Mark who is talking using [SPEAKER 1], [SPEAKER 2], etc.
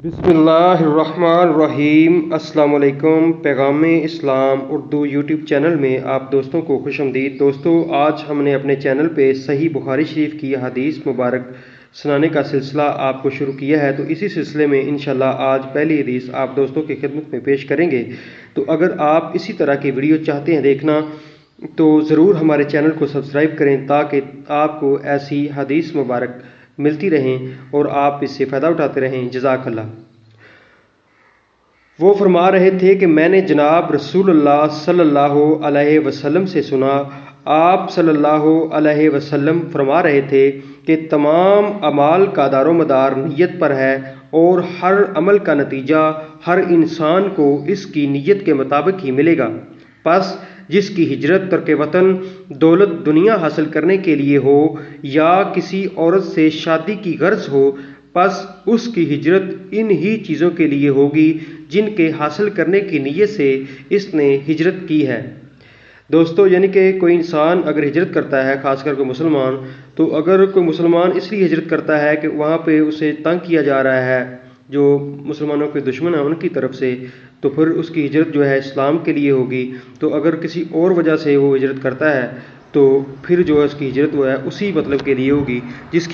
[SPEAKER 1] बिस्मिल्लाहिर्रहमानिर्रहीम। अस्सलाम वालेकुम। पैगाम इस्लाम उर्दू यूट्यूब चैनल में आप दोस्तों को खुशामदीद। दोस्तों, आज हमने अपने चैनल पे सही बुखारी शरीफ की हदीस मुबारक सुनाने का सिलसिला आपको शुरू किया है। तो इसी सिलसिले में इंशाल्लाह आज पहली हदीस आप दोस्तों की खिदमत में पेश करेंगे। तो अगर आप इसी तरह की वीडियो चाहते हैं देखना तो ज़रूर हमारे चैनल को सब्सक्राइब करें ताकि आपको ऐसी हदीस मुबारक मिलती रहें और आप इससे फ़ायदा उठाते रहें। जज़ाकल्लाह। वो फरमा रहे थे कि मैंने जनाब रसूलुल्लाह सल्लल्लाहु अलैहि वसल्लम से सुना, आप सल्लल्लाहु अलैहि वसल्लम फरमा रहे थे कि तमाम अमाल का दारोमदार नीयत पर है और हर अमल का नतीजा हर इंसान को इसकी नीयत के मुताबिक ही मिलेगा। बस जिसकी हिजरत तर्क वतन दौलत दुनिया हासिल करने के लिए हो या किसी औरत से शादी की गर्ज हो, बस उसकी हिजरत इन ही चीज़ों के लिए होगी जिनके हासिल करने की नीयत से इसने हिजरत की है। दोस्तों, यानी कि कोई इंसान अगर हिजरत करता है, ख़ासकर कोई मुसलमान, तो अगर कोई मुसलमान इसलिए हिजरत करता है कि वहाँ पे उसे तंग किया जा रहा है जो मुसलमानों के दुश्मन हैं उनकी तरफ से, तो फिर उसकी हिजरत जो है इस्लाम के लिए होगी। तो अगर किसी और वजह से वो हिजरत करता है तो फिर जो है उसकी हिजरत वो है उसी मतलब के लिए होगी जिसकी